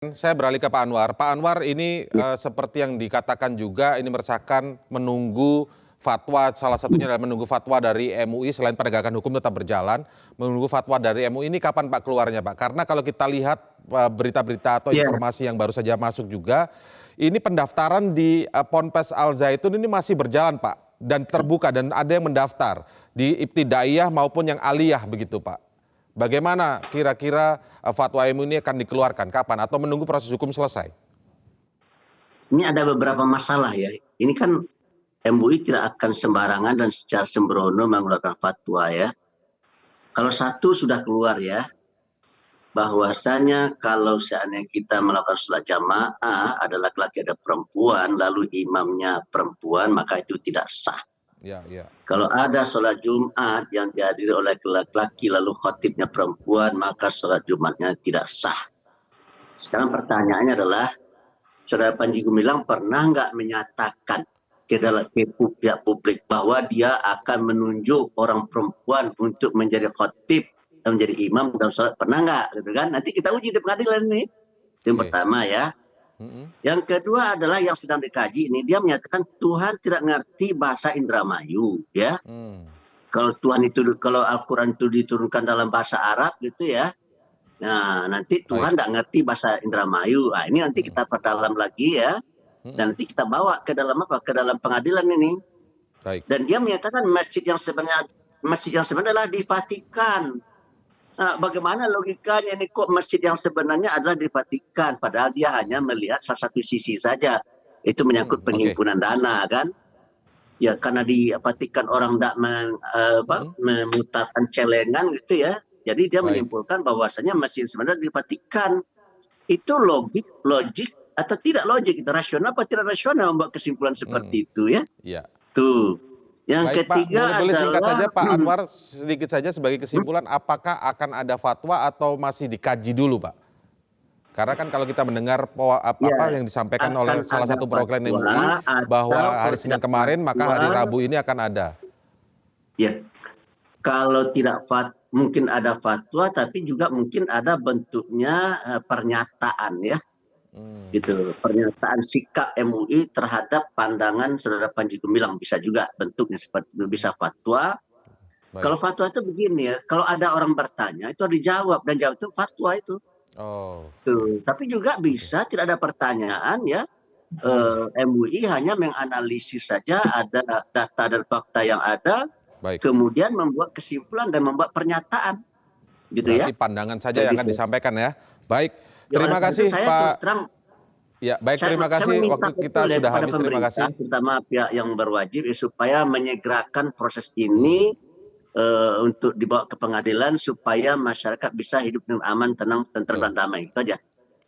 Saya beralih ke Pak Anwar. Pak Anwar, ini seperti yang dikatakan juga, ini meresahkan menunggu fatwa, salah satunya adalah menunggu fatwa dari MUI, selain penegakan hukum tetap berjalan, menunggu fatwa dari MUI ini kapan Pak keluarnya Pak? Karena kalau kita lihat berita-berita atau Ya, informasi yang baru saja masuk juga, ini pendaftaran di Ponpes Al Zaitun ini masih berjalan Pak, dan terbuka, dan ada yang mendaftar di Ibtidaiyah maupun yang aliyah begitu Pak. Bagaimana kira-kira fatwa MUI ini akan dikeluarkan? Kapan? Atau menunggu proses hukum selesai? ini ada beberapa masalah ya. Ini kan MUI tidak akan sembarangan dan secara sembrono mengeluarkan fatwa ya. Kalau satu sudah keluar ya, bahwasanya kalau seandainya kita melakukan sholat jamaah ada laki-laki ada perempuan, lalu imamnya perempuan, maka itu tidak sah. Ya, ya. Kalau ada sholat Jumat yang dihadiri oleh laki-laki lalu khotibnya perempuan, maka sholat Jumatnya tidak sah. Sekarang pertanyaannya adalah, Saudara Panji Gumilang pernah nggak menyatakan ke dalam pihak publik bahwa dia akan menunjuk orang perempuan untuk menjadi khotib dan menjadi imam dalam sholat? Pernah nggak? Gitu kan? Nanti kita uji di pengadilan nih. Yang Oke. pertama ya. Yang kedua adalah yang sedang dikaji ini, dia menyatakan Tuhan tidak ngerti bahasa Indramayu ya. Kalau Tuhan itu, kalau Al-Quran itu diturunkan dalam bahasa Arab gitu ya, nah nanti Tuhan Baik. tidak ngerti bahasa Indramayu. Nah, ini nanti kita perdalam lagi ya, dan nanti kita bawa ke dalam apa? Ke dalam pengadilan ini. Baik. Dan dia menyatakan masjid yang sebenarnya adalah di Vatikan. Nah, bagaimana logikanya ini, kok masjid yang sebenarnya adalah di Vatikan, padahal dia hanya melihat salah satu sisi saja. Itu menyangkut Oke. penghimpunan dana kan. Ya karena di Vatikan orang tidak memutarkan celengan gitu ya. Jadi dia Baik. menyimpulkan bahwasanya masjid sebenarnya di Vatikan. Itu logik atau tidak logik, itu rasional atau tidak rasional membuat kesimpulan seperti itu ya. Iya. Tuh. Yang Baik Pak, boleh ketiga boleh singkat adalah saja Pak Anwar, sedikit saja sebagai kesimpulan, apakah akan ada fatwa atau masih dikaji dulu Pak? Karena kan kalau kita mendengar apa ya yang disampaikan oleh akan salah ada satu perwakilan MUI fatwa, atau bahwa kalau hari Senin tidak kemarin maka hari fatwa Rabu ini akan ada. ya, kalau tidak mungkin ada fatwa, tapi juga mungkin ada bentuknya pernyataan ya. Gitu, pernyataan sikap MUI terhadap pandangan Saudara Panji Gumilang, bisa juga bentuknya seperti itu, bisa fatwa. Baik. Kalau fatwa itu begini ya, kalau ada orang bertanya itu harus dijawab, dan jawab itu fatwa itu. Oh. Tuh. Tapi juga bisa tidak ada pertanyaan ya, MUI hanya menganalisis saja, ada data dan fakta yang ada, Baik. kemudian membuat kesimpulan dan membuat pernyataan, gitu ya. Berarti pandangan saja yang Kayak akan gitu. disampaikan ya. Baik, Ya, oleh terima karena itu kasih saya terus Pak. terang, Ya, baik, terima saya kasih. meminta Waktu kita betul ya sudah kepada habis. Terima pemerintah, kasih. terutama pihak yang berwajib, supaya menyegerakan proses ini untuk dibawa ke pengadilan supaya masyarakat bisa hidup dengan aman, tenang, tentram, Betul. dan damai. Itu aja.